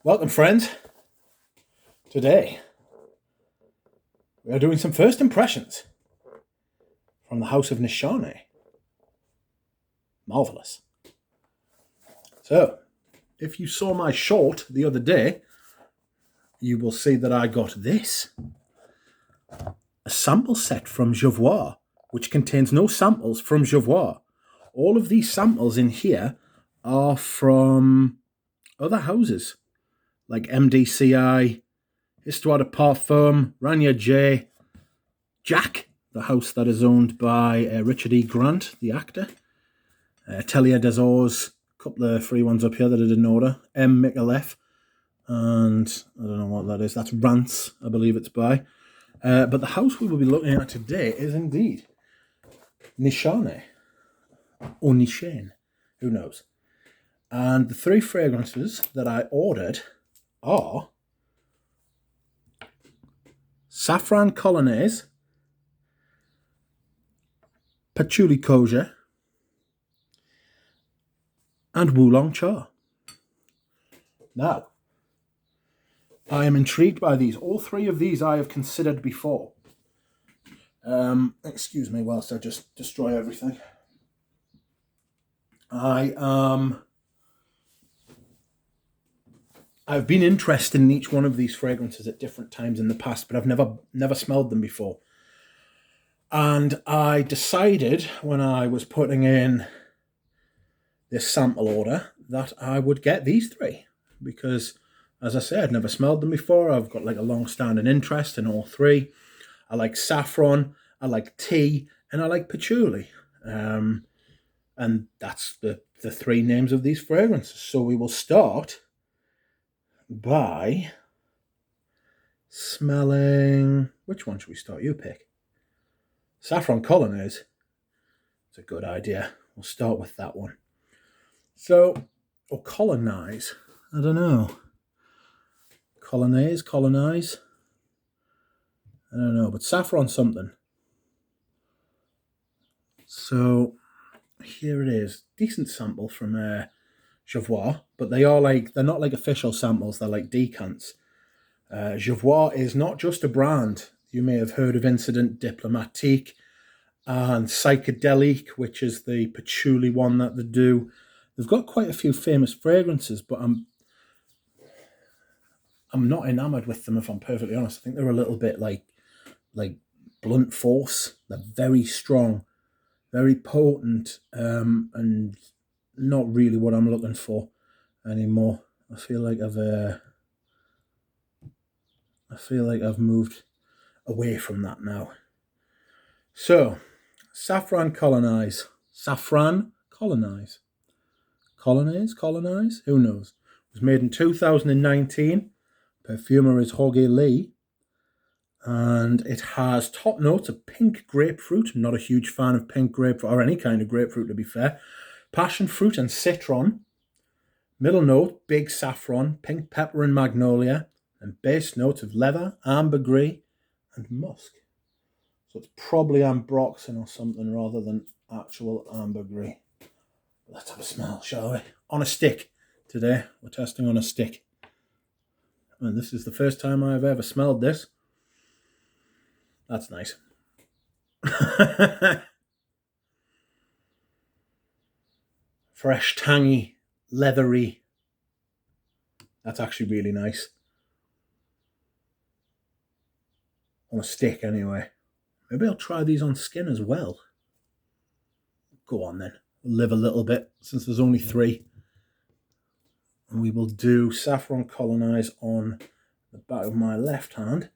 Welcome, friends. Today, we are doing some first impressions from the house of Nishane. Marvellous. So, if you saw my short the other day, you will see that I got this. A sample set from Jevois, which contains no samples from Jevois. All of these samples in here are from other houses, like MDCI, Histoire de Parfum, Rania J, Jack, the house that is owned by Richard E. Grant, the actor, Atelier des Ors, a couple of free ones up here that I didn't order, M. Micallef, and I don't know what that is. That's Rants, I believe it's by. But the house we will be looking at today is indeed Nishane, or Nishane, who knows. And the three fragrances that I ordered are Safran Colognise, Pachuli Khoza, and Wulong Cha. Now, I am intrigued by these. All three of these I have considered before. Excuse me whilst I just destroy everything. I've been interested in each one of these fragrances at different times in the past, but I've never smelled them before. And I decided when I was putting in this sample order that I would get these three because, as I said, I'd never smelled them before. I've got like a long-standing interest in all three. I like saffron, I like tea, and I like patchouli. And that's the three names of these fragrances. So we will start by smelling... Which one should we start? You pick. Safran Colognise. It's a good idea. We'll start with that one. So, or Colognise. I don't know. Colonize. I don't know, but saffron something. So here it is. Decent sample from Jevois, but they're not like official samples. They're like decants. Jevois is not just a brand. You may have heard of Incident Diplomatique and Psychedelic, which is the patchouli one that they do. They've got quite a few famous fragrances, but I'm not enamored with them, if I'm perfectly honest. I think they're a little bit like blunt force. They're very strong, very potent, and not really what I'm looking for anymore. I feel like I've moved away from that now. So, Safran Colognise. Colonize? Who knows? It was made in 2019. Perfumer is Jorge Lee. And it has top notes of pink grapefruit. I'm not a huge fan of pink grapefruit, or any kind of grapefruit to be fair. Passion fruit and citron. Middle note, big saffron, pink pepper and magnolia. And base notes of leather, ambergris, and musk. So it's probably ambroxan or something rather than actual ambergris. Let's have a smell, shall we? On a stick today. We're testing on a stick. And this is the first time I've ever smelled this. That's nice. Fresh, tangy, leathery. That's actually really nice. On a stick, anyway. Maybe I'll try these on skin as well. Go on, then. We'll live a little bit, since there's only three. And we will do Safran Colognise on the back of my left hand.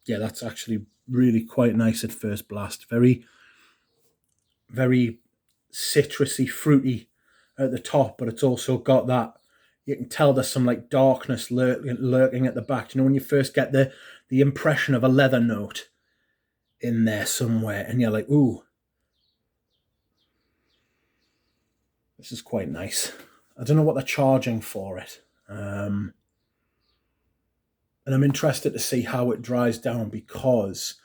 Yeah, that's actually really quite nice at first blast. Very, very citrusy, fruity at the top, but it's also got that, you can tell there's some like darkness lurking at the back. You know, when you first get the impression of a leather note in there somewhere, and you're like, ooh, this is quite nice. I don't know what they're charging for it. And I'm interested to see how it dries down, because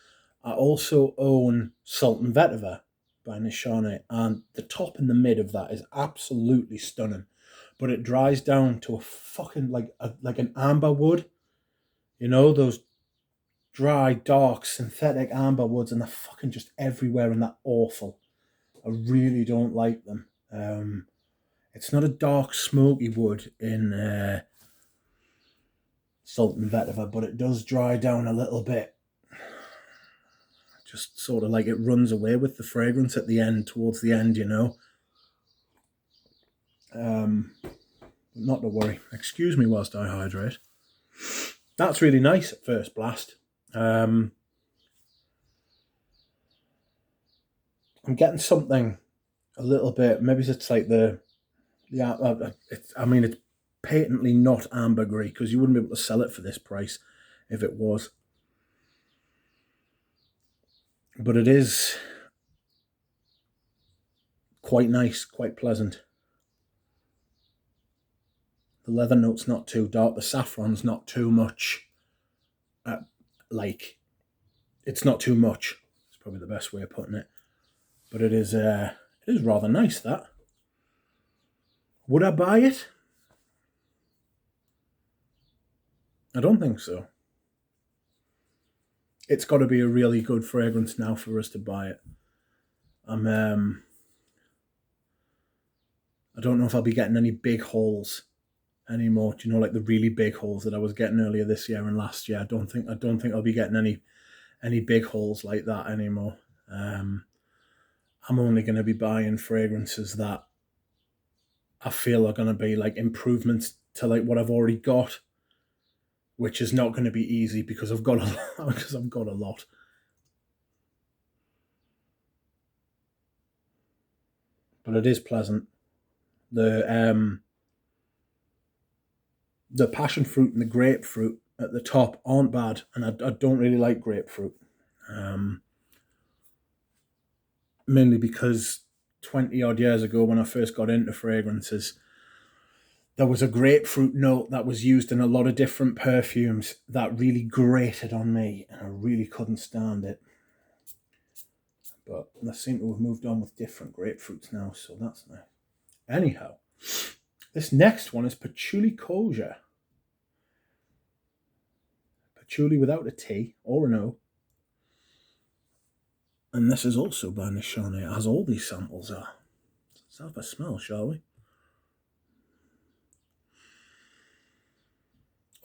I also own Salt and Vetiver by Nishane, and the top and the mid of that is absolutely stunning. but it dries down to a fucking like an amber wood. You know, those dry, dark, synthetic amber woods, and they're fucking just everywhere, and they're awful. I really don't like them. It's not a dark, smoky wood in Salt and Vetiver, but it does dry down a little bit. Just sort of like it runs away with the fragrance at the end, towards the end, you know. Not to worry. Excuse me whilst I hydrate. That's really nice at first blast. I'm getting something a little bit. Maybe it's like it's patently not ambergris, because you wouldn't be able to sell it for this price if it was. But it is quite nice, quite pleasant. The leather note's not too dark. The saffron's not too much. It's not too much. It's probably the best way of putting it. But it is rather nice, that. Would I buy it? I don't think so. It's got to be a really good fragrance now for us to buy it. I don't know if I'll be getting any big hauls anymore. Do you know, like the really big hauls that I was getting earlier this year and last year? I don't think I'll be getting any big hauls like that anymore. I'm only going to be buying fragrances that I feel are going to be like improvements to like what I've already got, which is not going to be easy because I've got a lot. But it is pleasant. The passion fruit and the grapefruit at the top aren't bad, and I don't really like grapefruit. Mainly because 20 odd years ago when I first got into fragrances, there was a grapefruit note that was used in a lot of different perfumes that really grated on me, and I really couldn't stand it. But I seem to have moved on with different grapefruits now, so that's nice. Anyhow, this next one is Pachuli Khoza. Pachuli without a T or an O. And this is also by Nishane, as all these samples are. Let's have a smell, shall we?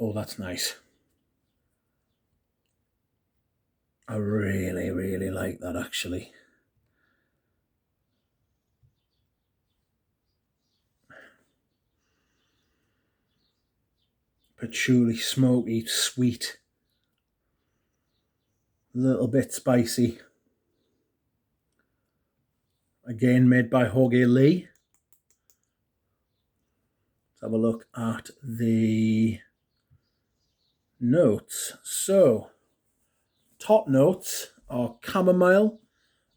Oh, that's nice. I really, really like that, actually. Patchouli, smoky, sweet. A little bit spicy. Again, made by Jorge Lee. Let's have a look at the notes. So, top notes are chamomile,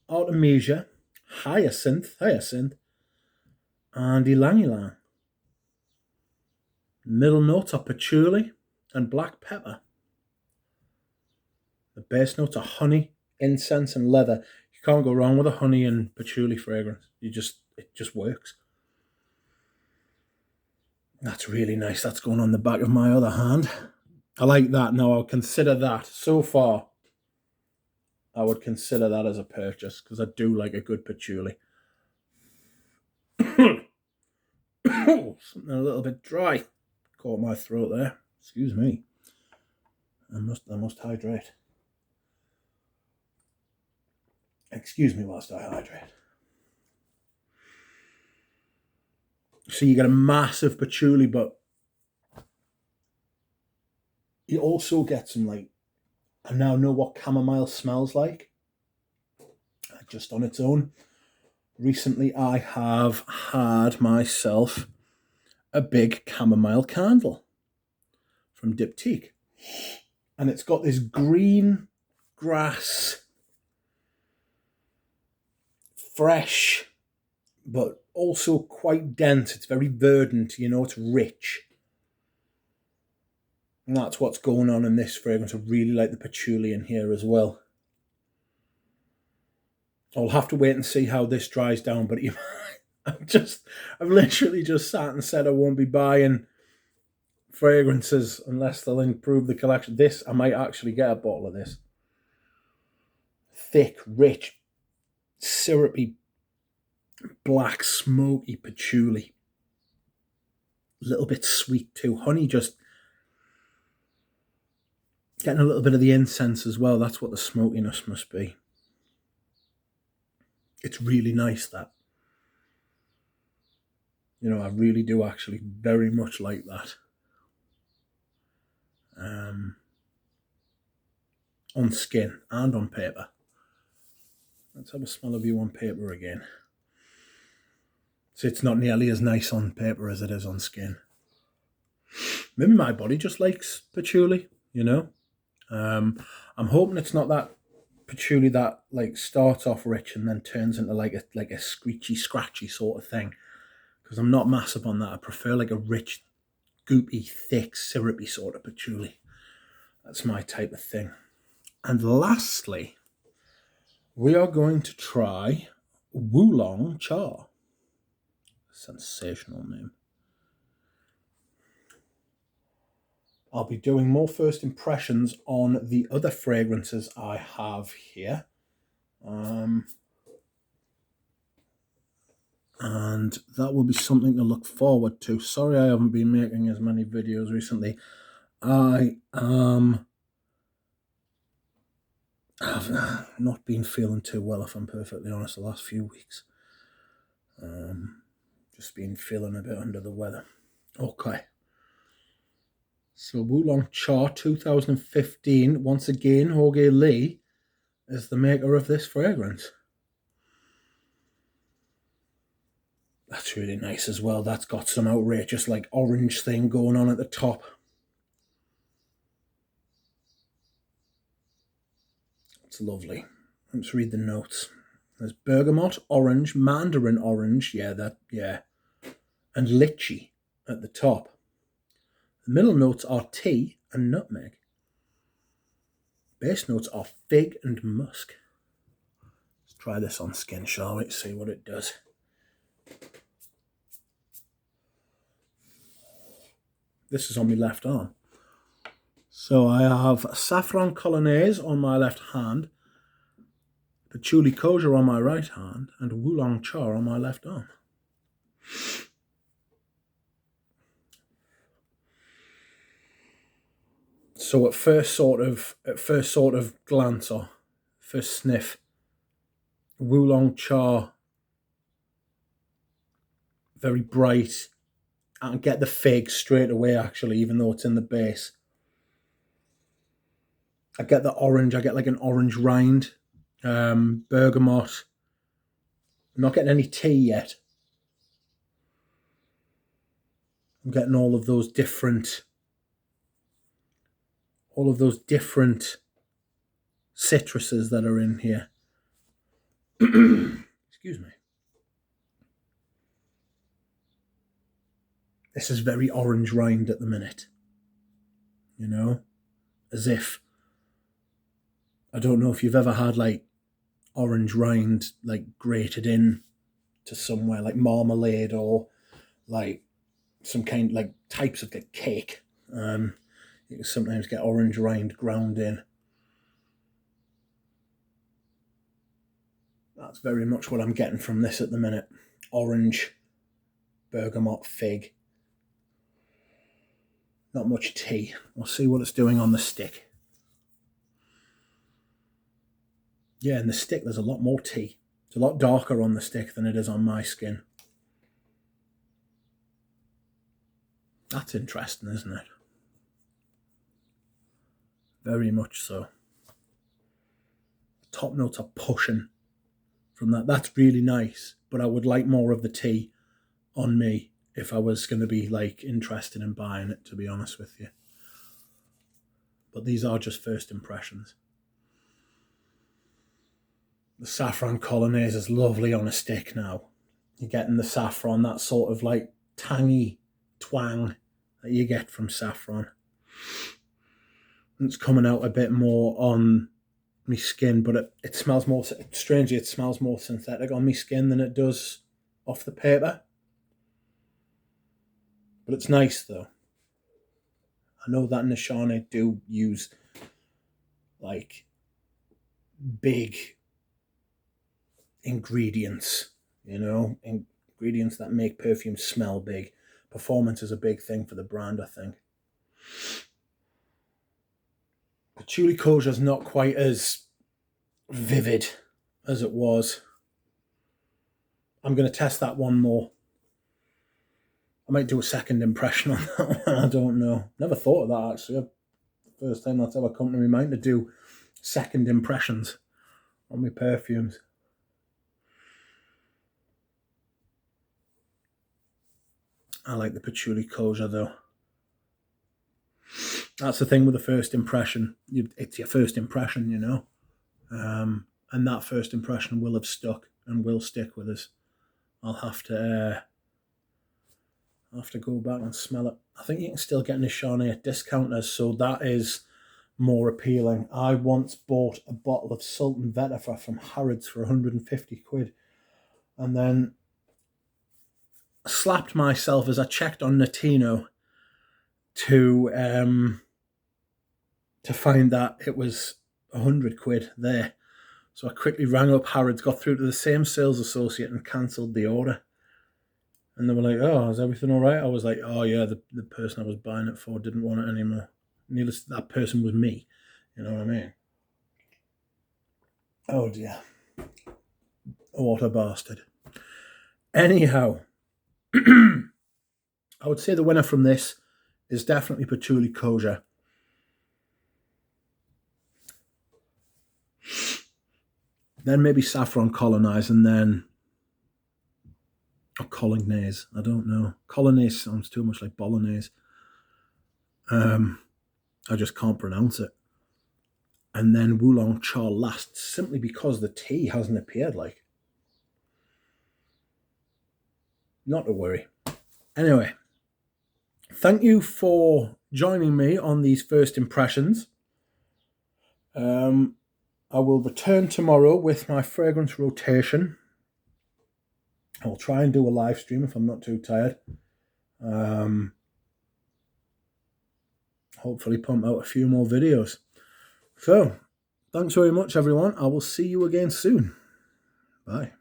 artemisia, hyacinth, and ylang ylang. Middle notes are patchouli and black pepper. The base notes are honey, incense, and leather. You can't go wrong with a honey and patchouli fragrance. It just works. That's really nice. That's going on the back of my other hand. I like that. Now I'll consider that. So far, I would consider that as a purchase because I do like a good patchouli. Something a little bit dry. Caught my throat there. Excuse me. I must hydrate. Excuse me whilst I hydrate. So you get a massive patchouli, but you also get some, like, I now know what chamomile smells like, just on its own. Recently, I have had myself a big chamomile candle from Diptyque. And it's got this green grass, fresh, but also quite dense. It's very verdant, you know, it's rich. And that's what's going on in this fragrance. I really like the patchouli in here as well. I'll have to wait and see how this dries down, but I've literally just sat and said I won't be buying fragrances unless they'll improve the collection. This, I might actually get a bottle of this. Thick, rich, syrupy, black, smoky patchouli. A little bit sweet too. Honey just getting a little bit of the incense as well. That's what the smokiness must be. It's really nice, that. You know, I really do actually very much like that. On skin and on paper. Let's have a smell of you on paper again. So it's not nearly as nice on paper as it is on skin. Maybe my body just likes patchouli, you know. I'm hoping it's not that patchouli that like starts off rich and then turns into like a screechy, scratchy sort of thing. Because I'm not massive on that. I prefer like a rich, goopy, thick, syrupy sort of patchouli. That's my type of thing. And lastly, we are going to try Wulong Cha. Sensational name. I'll be doing more first impressions on the other fragrances I have here. And that will be something to look forward to. Sorry I haven't been making as many videos recently. I've not been feeling too well, if I'm perfectly honest, the last few weeks. Just been feeling a bit under the weather. Okay. So Wulong Cha 2015, once again, Jorge Lee is the maker of this fragrance. That's really nice as well. That's got some outrageous like orange thing going on at the top. It's lovely. Let's read the notes. There's bergamot, orange, mandarin orange, and lychee at the top. The middle notes are tea and nutmeg. Base notes are fig and musk. Let's try this on skin, shall we? See what it does. This is on my left arm. So I have Safran Colognise on my left hand, Pachuli Khoza on my right hand, and Wulong Cha on my left arm. So at first sort of glance or first sniff, Wulong Cha, very bright. I can get the fig straight away actually, even though it's in the base. I get the orange, I get like an orange rind, bergamot. I'm not getting any tea yet. I'm getting all of those different citruses that are in here. Excuse me. This is very orange rind at the minute. You know? As if, I don't know if you've ever had like orange rind like grated in to somewhere like marmalade or like some kind like types of like cake. You can sometimes get orange rind ground in. That's very much what I'm getting from this at the minute. Orange, bergamot, fig. Not much tea. We'll see what it's doing on the stick. Yeah, in the stick there's a lot more tea. It's a lot darker on the stick than it is on my skin. That's interesting, isn't it? Very much so. The top notes are pushing from that. That's really nice, but I would like more of the tea on me if I was going to be like interested in buying it, to be honest with you. But these are just first impressions. The Safran Colognise is lovely on a stick now. You're getting the saffron, that sort of like tangy twang that you get from saffron. And it's coming out a bit more on my skin, but it smells more, strangely, it smells more synthetic on my skin than it does off the paper. But it's nice though. I know that Nishane do use like big ingredients, you know, ingredients that make perfume smell big. Performance is a big thing for the brand, I think. Pachuli Khoza is not quite as vivid as it was. I'm going to test that one more. I might do a second impression on that one. I don't know. Never thought of that, actually. First time that's ever come to my mind to do second impressions on my perfumes. I like the Pachuli Khoza though. That's the thing with the first impression. It's your first impression, you know. And that first impression will have stuck and will stick with us. I'll have to go back and smell it. I think you can still get Nishane at discounters, so that is more appealing. I once bought a bottle of Sultan Vetiver from Harrods for 150 quid, and then slapped myself as I checked on Notino to find that it was 100 quid there. So I quickly rang up Harrods, got through to the same sales associate and cancelled the order. And they were like, oh, is everything all right? I was like, oh yeah, the person I was buying it for didn't want it anymore. Needless, that person was me. You know what I mean? Oh dear. What a bastard. Anyhow, I would say the winner from this is definitely Pachuli Khoza. Then maybe Safran Colognise, and then Colognise. I don't know. Colognise sounds too much like Bolognese. I just can't pronounce it. And then Wulong Char last, simply because the tea hasn't appeared. Like, not to worry. Anyway, thank you for joining me on these first impressions. I will return tomorrow with my fragrance rotation. I'll try and do a live stream if I'm not too tired. Hopefully pump out a few more videos. So, thanks very much, everyone. I will see you again soon. Bye.